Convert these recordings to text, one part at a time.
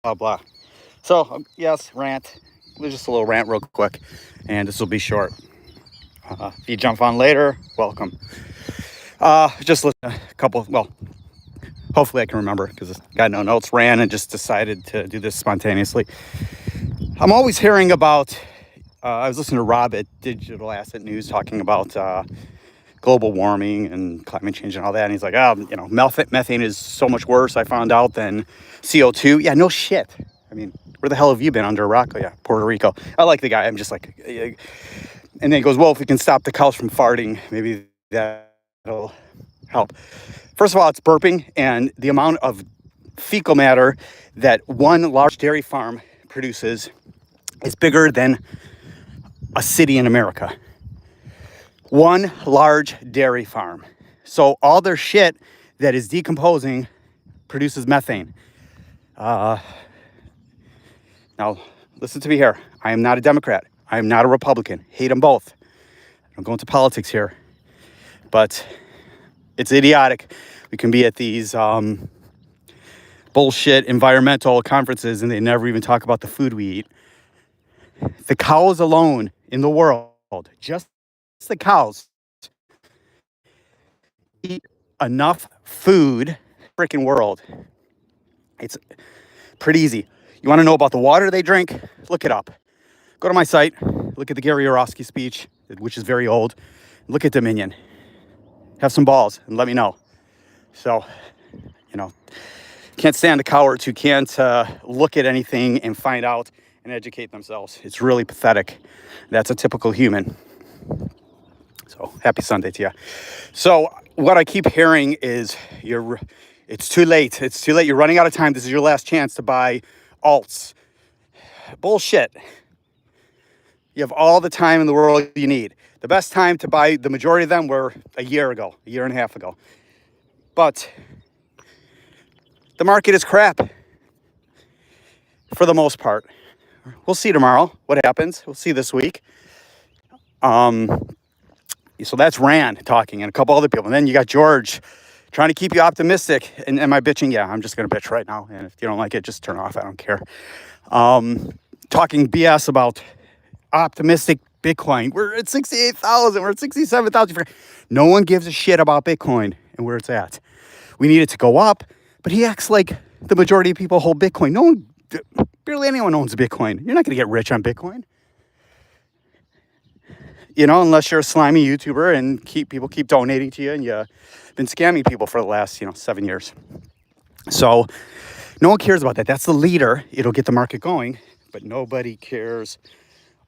blah blah. So yes, rant. There's just a little rant real quick, and this will be short. If you jump on later, welcome. Just listen to a couple. Well, hopefully I can remember because this guy no notes ran and just decided to do this spontaneously. I'm always hearing about. I was listening to Rob at Digital Asset News talking about global warming and climate change and all that, and he's like, methane is so much worse. I found out than CO2. Yeah, no shit. I mean, where the hell have you been under a rock? Oh, yeah, Puerto Rico. I like the guy. I'm just like, and then he goes, well, if we can stop the cows from farting, maybe that'll help. First of all, it's burping, and the amount of fecal matter that one large dairy farm produces is bigger than a city in America. One large dairy farm. So all their shit that is decomposing produces methane. Now, listen to me here. I am not a Democrat. I am not a Republican. Hate them both. I don't go into politics here. But it's idiotic. We can be at these bullshit environmental conferences and they never even talk about the food we eat. The cows alone in the world, just the cows, eat enough food, freaking world. It's pretty easy. You want to know about the water they drink? Look it up. Go to my site, look at the Gary Yourofsky speech, which is very old. Look at Dominion. Have some balls and let me know. So, can't stand the cowards who can't look at anything and find out and educate themselves. It's really pathetic. That's a typical human. So, happy Sunday to you. So, what I keep hearing is it's too late. It's too late. You're running out of time. This is your last chance to buy alts. Bullshit. You have all the time in the world you need. The best time to buy the majority of them were a year and a half ago. But the market is crap for the most part. We'll see tomorrow what happens. We'll see this week. So that's RANT talking and a couple other people. And then you got George trying to keep you optimistic. And am I bitching? Yeah, I'm just going to bitch right now. And if you don't like it, just turn off. I don't care. Talking BS about optimistic Bitcoin. We're at 68,000. We're at 67,000. No one gives a shit about Bitcoin and where it's at. We need it to go up. But he acts like the majority of people hold Bitcoin. Barely anyone owns Bitcoin. You're not going to get rich on Bitcoin. Unless you're a slimy YouTuber and people keep donating to you and you've been scamming people for the last, 7 years. So no one cares about that. That's the leader. It'll get the market going, but nobody cares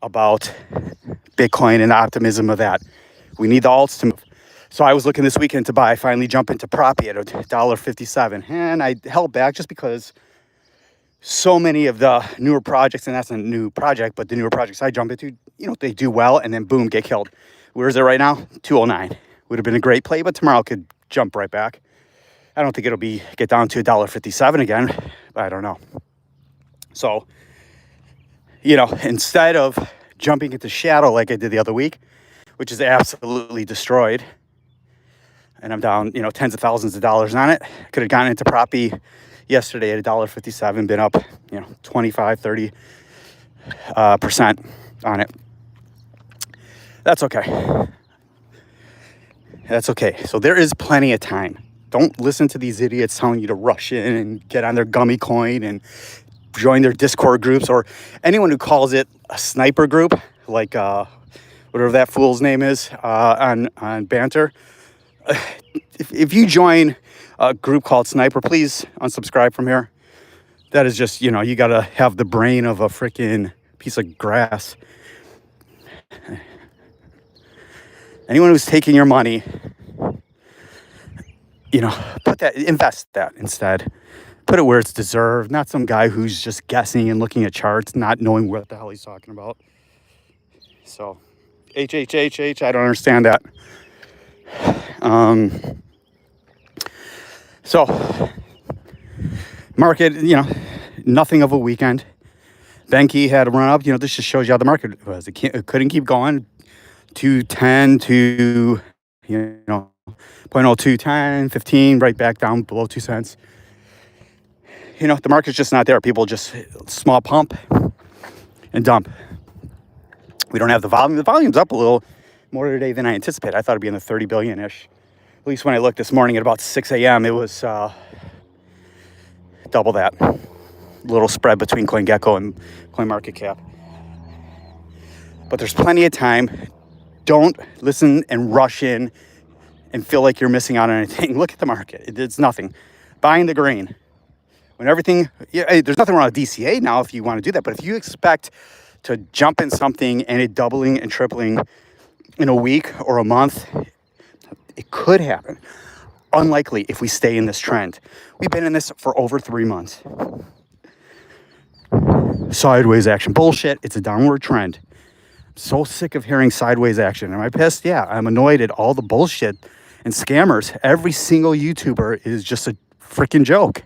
about Bitcoin and the optimism of that. We need the alts to move. So I was looking this weekend to buy, finally jump into Proppy at $1.57. And I held back just because so many of the newer projects, and that's a new project, but the newer projects I jump into, they do well and then boom, get killed. Where is it right now? 209. Would have been a great play, but tomorrow could jump right back. I don't think it'll get down to $1.57 again. I don't know. So, instead of jumping into shadow like I did the other week, which is absolutely destroyed, and I'm down, tens of thousands of dollars on it. Could have gotten into Proppy yesterday at $1.57, been up, 25, 30% on it. That's okay. That's okay. So there is plenty of time. Don't listen to these idiots telling you to rush in and get on their gummy coin and join their Discord groups, or anyone who calls it a sniper group, like whatever that fool's name is on Banter. If you join a group called Sniper, please unsubscribe from here. That is just, you got to have the brain of a freaking piece of grass. Anyone who's taking your money, invest that instead. Put it where it's deserved, not some guy who's just guessing and looking at charts, not knowing what the hell he's talking about. So, I don't understand that. So, market, nothing of a weekend. Benke had a run up. This just shows you how the market was. It couldn't keep going. 210 to, 0.0210, 15, right back down below 2 cents. the market's just not there. People just small pump and dump. We don't have the volume. The volume's up a little more today than I anticipated. I thought it'd be in the 30 billion-ish. At least when I looked this morning at about 6 a.m., it was double that. Little spread between CoinGecko and CoinMarketCap. But there's plenty of time. Don't listen and rush in and feel like you're missing out on anything. Look at the market. It's nothing. Buying the grain. When everything, there's nothing wrong with DCA now if you want to do that. But if you expect to jump in something and it doubling and tripling in a week or a month, it could happen. Unlikely if we stay in this trend. We've been in this for over 3 months. Sideways action. Bullshit. It's a downward trend. I'm so sick of hearing sideways action. Am I pissed? Yeah, I'm annoyed at all the bullshit and scammers. Every single YouTuber is just a freaking joke.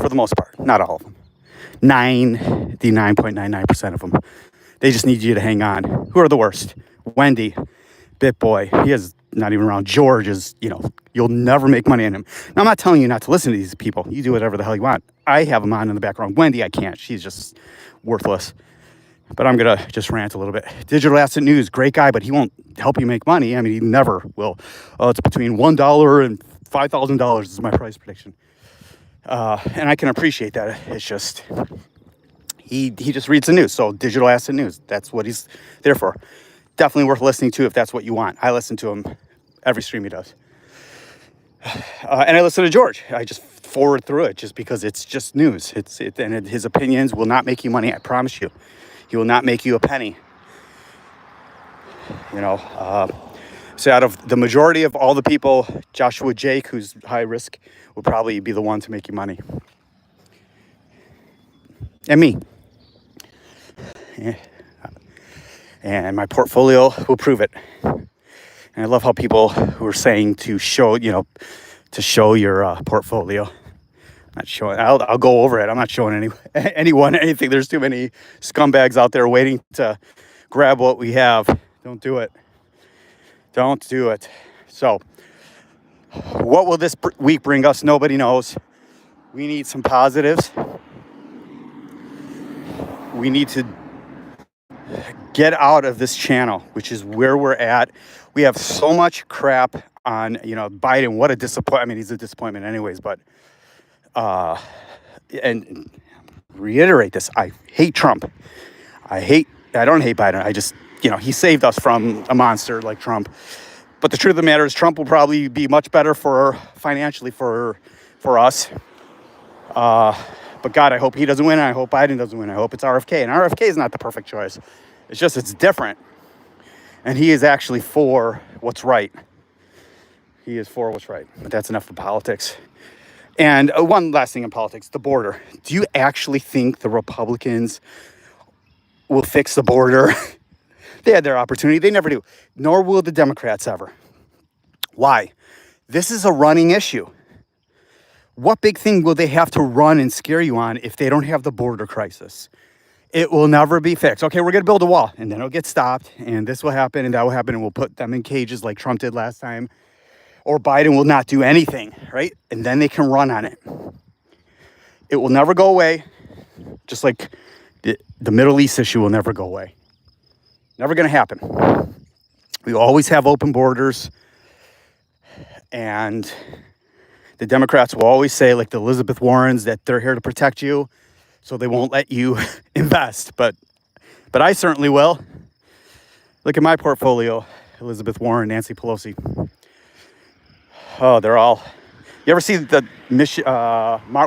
For the most part. Not all of them. 99.99% of them. They just need you to hang on. Who are the worst? Wendy, BitBoy. He is not even around. George is, you'll never make money on him. Now, I'm not telling you not to listen to these people. You do whatever the hell you want. I have them on in the background. Wendy, I can't. She's just worthless. But I'm going to just rant a little bit. Digital Asset News, great guy, but he won't help you make money. I mean, he never will. It's between $1 and $5,000 is my price prediction. And I can appreciate that. It's just, he just reads the news. So Digital Asset News, that's what he's there for. Definitely worth listening to if that's what you want. I listen to him every stream he does. And I listen to George. I just forward through it just because it's just news. And his opinions will not make you money, I promise you. He will not make you a penny. So out of the majority of all the people, Joshua Jake, who's high risk, will probably be the one to make you money. And me. Yeah. And my portfolio will prove it. And I love how people who are saying to show your portfolio. Not showing. I'll go over it. I'm not showing anyone anything. There's too many scumbags out there waiting to grab what we have. Don't do it. Don't do it. So, what will this week bring us? Nobody knows. We need some positives. We need to get out of this channel, which is where we're at. We have so much crap on, Biden. What a disappointment. I mean, he's a disappointment anyways, but and reiterate this. I hate Trump. I don't hate Biden. I just, he saved us from a monster like Trump. But the truth of the matter is Trump will probably be much better financially for us. But God, I hope he doesn't win. I hope Biden doesn't win. I hope it's RFK. And RFK is not the perfect choice. It's different. And he is actually for what's right. He is for what's right. But that's enough of politics. And one last thing in politics, the border. Do you actually think the Republicans will fix the border? They had their opportunity. They never do. Nor will the Democrats ever. Why? This is a running issue. What big thing will they have to run and scare you on if they don't have the border crisis? It will never be fixed. Okay, we're going to build a wall, and then it'll get stopped, and this will happen, and that will happen, and we'll put them in cages like Trump did last time. Or Biden will not do anything, right? And then they can run on it. It will never go away, just like the Middle East issue will never go away. Never going to happen. We always have open borders, and the Democrats will always say, like the Elizabeth Warrens, that they're here to protect you, so they won't let you invest. But I certainly will. Look at my portfolio, Elizabeth Warren, Nancy Pelosi. Oh, they're all. You ever see the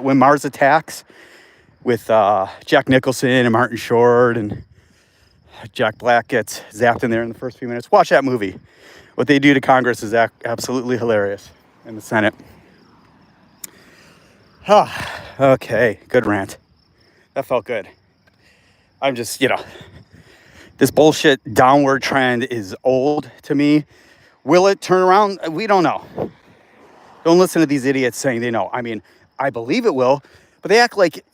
when Mars Attacks with Jack Nicholson and Martin Short and Jack Black gets zapped in there in the first few minutes? Watch that movie. What they do to Congress is absolutely hilarious in the Senate. Okay, good rant. That felt good. I'm just, this bullshit downward trend is old to me. Will it turn around? We don't know. Don't listen to these idiots saying they know. I mean, I believe it will, but they act like,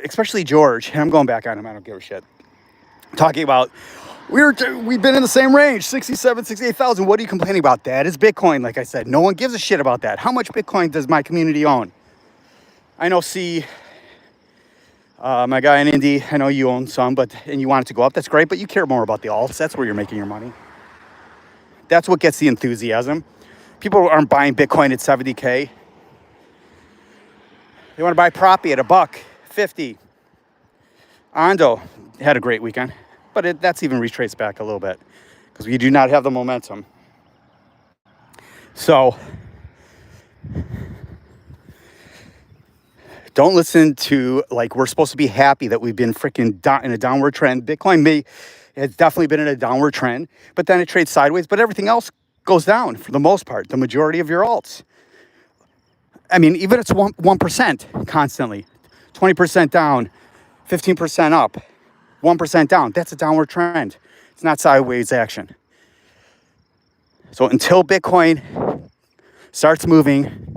especially George, and I'm going back on him, I don't give a shit. Talking about, We've been in the same range, 67, 68,000. What are you complaining about? That is Bitcoin, like I said. No one gives a shit about that. How much Bitcoin does my community own? I know, my guy in Indy, I know you own some, and you want it to go up. That's great, but you care more about the alts. That's where you're making your money. That's what gets the enthusiasm. People aren't buying Bitcoin at 70K. They want to buy Proppy at $1.50. Ondo had a great weekend, but that's even retraced back a little bit because we do not have the momentum. So don't listen to, like, we're supposed to be happy that we've been freaking in a downward trend. Bitcoin has definitely been in a downward trend, but then it trades sideways, but everything else goes down for the most part, the majority of your alts. I mean, even if it's 1% constantly, 20% down, 15% up, 1% down, that's a downward trend. It's not sideways action. So until Bitcoin starts moving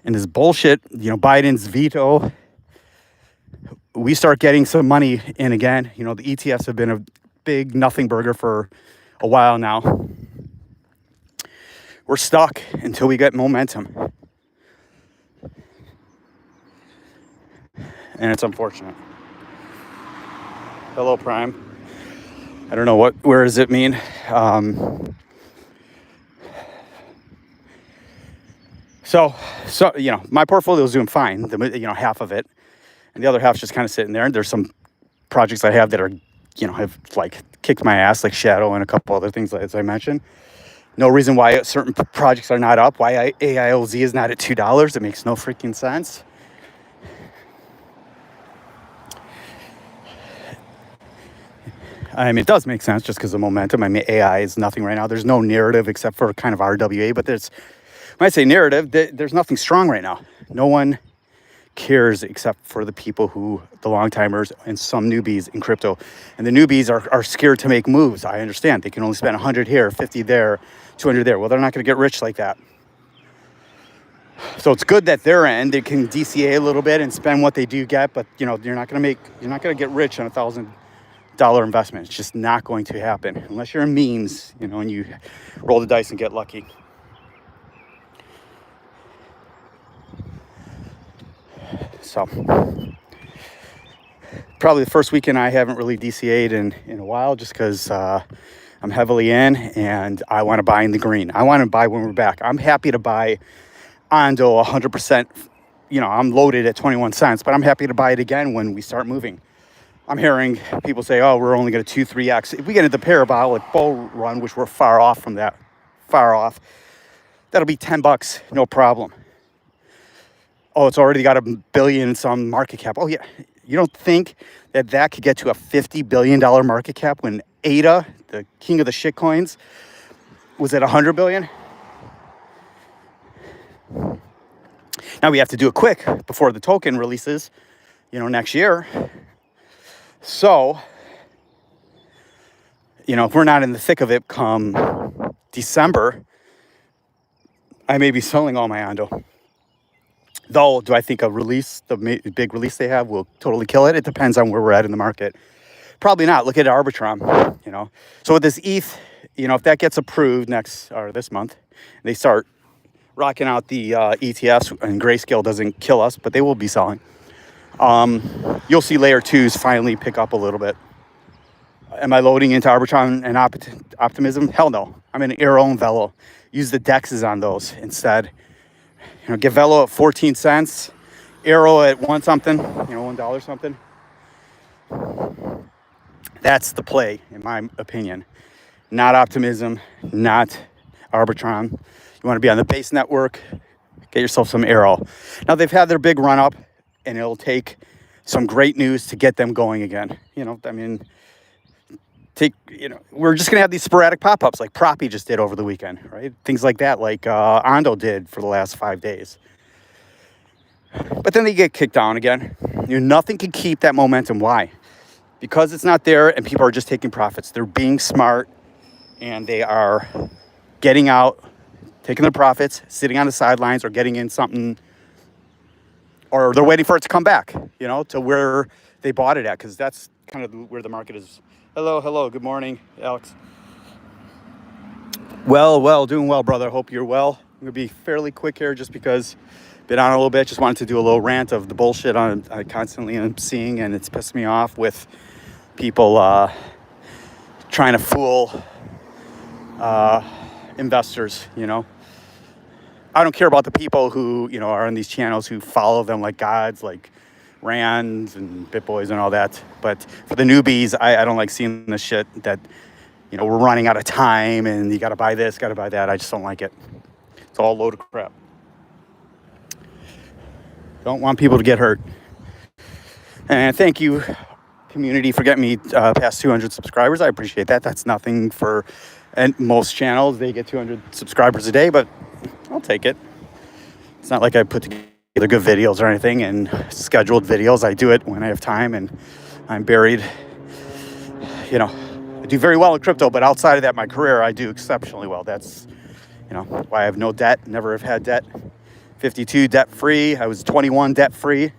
and this bullshit, Biden's veto, we start getting some money in again. The ETFs have been a big nothing burger for a while now. We're stuck until we get momentum. And it's unfortunate. Hello, Prime. I don't know where does it mean? So my portfolio is doing fine. Half of it, and the other half's just kind of sitting there. And there's some projects I have that are, have like kicked my ass, like Shadow and a couple other things, as I mentioned. No reason why certain projects are not up. Why AILZ is not at $2? It makes no freaking sense. I mean, it does make sense just because of momentum. I mean, AI is nothing right now. There's no narrative except for kind of RWA, but when I say narrative, there's nothing strong right now. No one cares except for the long timers and some newbies in crypto. And the newbies are scared to make moves. I understand. They can only spend 100 here, 50 there, 200 there. Well, they're not going to get rich like that. So it's good that their end, they can DCA a little bit and spend what they do get, but you're not going to get rich on $1,000 investment. It's just not going to happen unless you're in memes, and you roll the dice and get lucky. So probably the first weekend I haven't really DCA'd in a while, just because I'm heavily in and I want to buy in the green. I want to buy when we're back. I'm happy to buy Ondo 100%. I'm loaded at 21 cents, but I'm happy to buy it again when we start moving. I'm hearing people say, oh, we're only going to 2-3x. If we get into the parabolic bull run, which we're far off from that, that'll be $10, no problem. Oh, it's already got $1 billion some market cap. Oh, yeah. You don't think that could get to a $50 billion market cap when ADA, the king of the shitcoins, was at $100 billion? Now we have to do it quick before the token releases, next year. So, if we're not in the thick of it come December, I may be selling all my Ondo. Though, do I think the big release they have will totally kill it? It depends on where we're at in the market. Probably not. Look at Arbitrum, So with this ETH, if that gets approved this month, they start rocking out the ETFs and Grayscale doesn't kill us, but they will be selling. You'll see layer 2s finally pick up a little bit. Am I loading into Arbitrum and Optimism? Hell no. I'm in Arrow and Velo. Use the DEXs on those instead. Get Velo at 14 cents, Arrow at $1 something, $1 something. That's the play, in my opinion. Not Optimism, not Arbitrum. You want to be on the base network, get yourself some Arrow. Now, they've had their big run up, and it'll take some great news to get them going again. We're just going to have these sporadic pop-ups like Proppy just did over the weekend, right? Things like that, like Ondo did for the last 5 days. But then they get kicked down again. Nothing can keep that momentum. Why? Because it's not there and people are just taking profits. They're being smart and they are getting out, taking their profits, sitting on the sidelines or getting in something, or they're waiting for it to come back, to where they bought it at, because that's kind of where the market is. Hello. Good morning, Alex. Well, doing well, brother. Hope you're well. I'm gonna be fairly quick here, just because been on a little bit. Just wanted to do a little rant of the bullshit I constantly am seeing, and it's pissed me off with people trying to fool investors. I don't care about the people who are on these channels who follow them like gods, like RAND and BitBoys and all that. But for the newbies, I don't like seeing this shit that, we're running out of time and you got to buy this, got to buy that. I just don't like it. It's all a load of crap. Don't want people to get hurt. And thank you, community, for getting me past 200 subscribers. I appreciate that. That's nothing for most channels. They get 200 subscribers a day, but I'll take it. It's not like I put together good videos or anything and scheduled videos. I do it when I have time, and I'm buried. I do very well in crypto, but outside of that, my career, I do exceptionally well. That's, why I have no debt, never have had debt. 52 debt free. I was 21 debt free.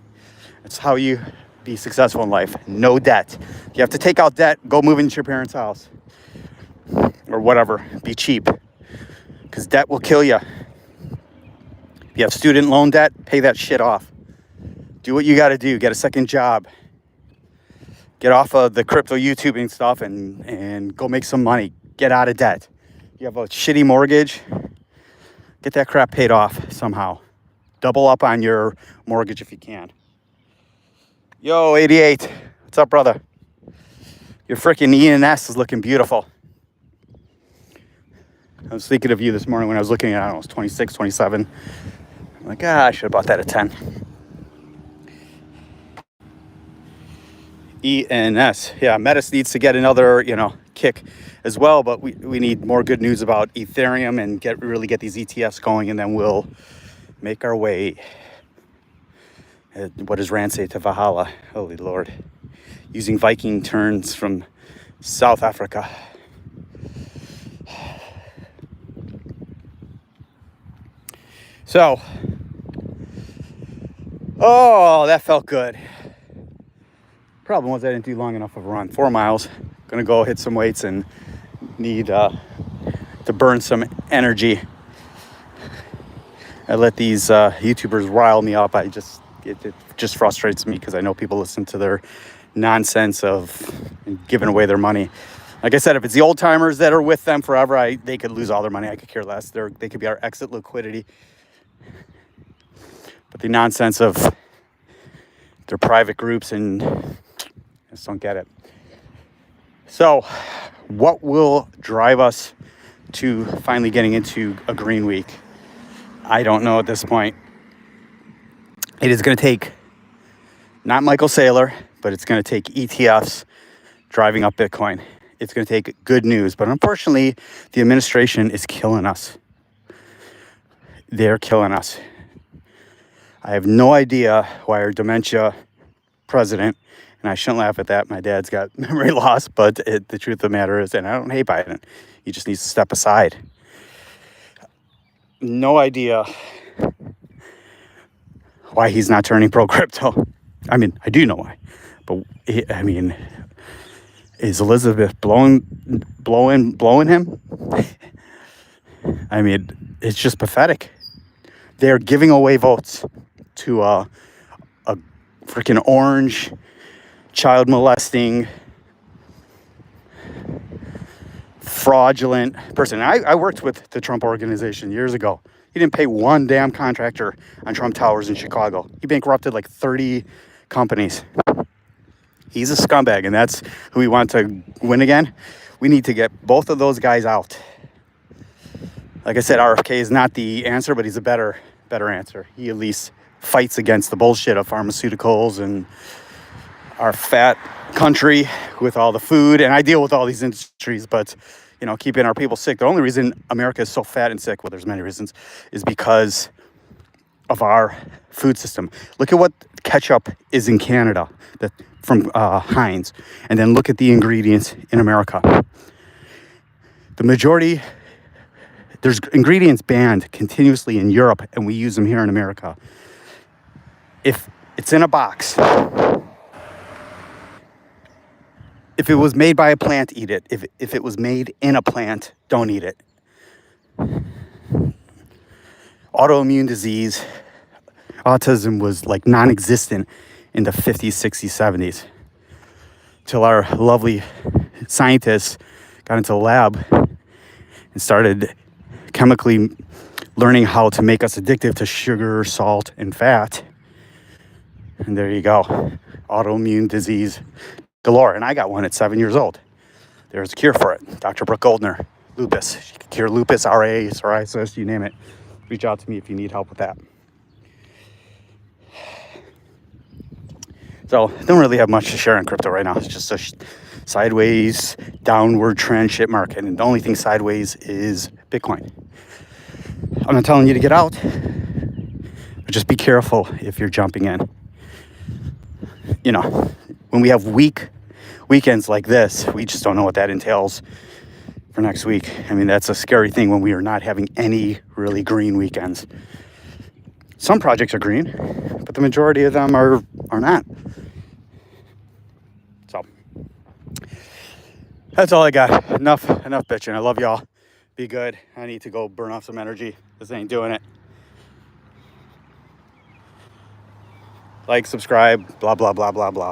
That's how you be successful in life. No debt. If you have to take out debt, go move into your parents' house or whatever. Be cheap, because debt will kill you. If you have student loan debt, pay that shit off. Do what you got to do. Get a second job. Get off of the crypto YouTubing stuff and go make some money. Get out of debt. You have a shitty mortgage, get that crap paid off somehow. Double up on your mortgage if you can. Yo, 88. What's up, brother? Your freaking ENS is looking beautiful. I was thinking of you this morning when I was looking at, I don't know, it was 26, 27. I'm like, I should have bought that at 10. ENS. Yeah, Metis needs to get another, kick as well, but we need more good news about Ethereum and really get these ETFs going, and then we'll make our way. What does Rand say to Valhalla? Holy Lord. Using Viking turns from South Africa. So, that felt good. Problem was I didn't do long enough of a run. 4 miles. Gonna go hit some weights and need to burn some energy. I let these YouTubers rile me up. It just frustrates me, because I know people listen to their nonsense of giving away their money. Like I said, if it's the old timers that are with them forever, they could lose all their money. I could care less. They could be our exit liquidity. But the nonsense of their private groups, and I just don't get it. So, what will drive us to finally getting into a green week? I don't know at this point. It is going to take, not Michael Saylor, but it's going to take ETFs driving up Bitcoin. It's going to take good news. But unfortunately, the administration is killing us. They're killing us. I have no idea why our dementia president, and I shouldn't laugh at that, my dad's got memory loss, but the truth of the matter is, and I don't hate Biden, he just needs to step aside. No idea why he's not turning pro-crypto. I mean, I do know why, but is Elizabeth blowing him? I mean, it's just pathetic. They're giving away votes to a freaking orange, child molesting, fraudulent person. I worked with the Trump organization years ago. He didn't pay one damn contractor on Trump Towers in Chicago. He bankrupted like 30 companies. He's a scumbag, and that's who we want to win again. We need to get both of those guys out. Like I said, RFK is not the answer, but he's a better answer. He at least fights against the bullshit of pharmaceuticals and our fat country with all the food. And I deal with all these industries, but keeping our people sick. The only reason America is so fat and sick, well, there's many reasons, is because of our food system. Look at what ketchup is in Canada from Heinz, and then look at the ingredients in America. The majority, there's ingredients banned continuously in Europe, and we use them here in America. If it's in a box, If it was made by a plant, eat it. If it was made in a plant, don't eat it. Autoimmune disease, autism was like non-existent in the 50s, 60s, 70s. Till our lovely scientists got into the lab and started chemically learning how to make us addicted to sugar, salt, and fat. And there you go. Autoimmune disease galore. And I got one at 7 years old. There's a cure for it. Dr. Brooke Goldner, lupus. She can cure lupus, RA, psoriasis, you name it. Reach out to me if you need help with that. So, don't really have much to share on crypto right now. It's just a sideways, downward trend shit market. And the only thing sideways is Bitcoin. I'm not telling you to get out, but just be careful if you're jumping in. You know, when we have weekends like this, we just don't know what that entails for next week. I mean, that's a scary thing when we are not having any really green weekends. Some projects are green, but the majority of them are not. So that's all I got. Enough bitching. I love y'all. Be good. I need to go burn off some energy. This ain't doing it. Like, subscribe, blah, blah, blah, blah, blah.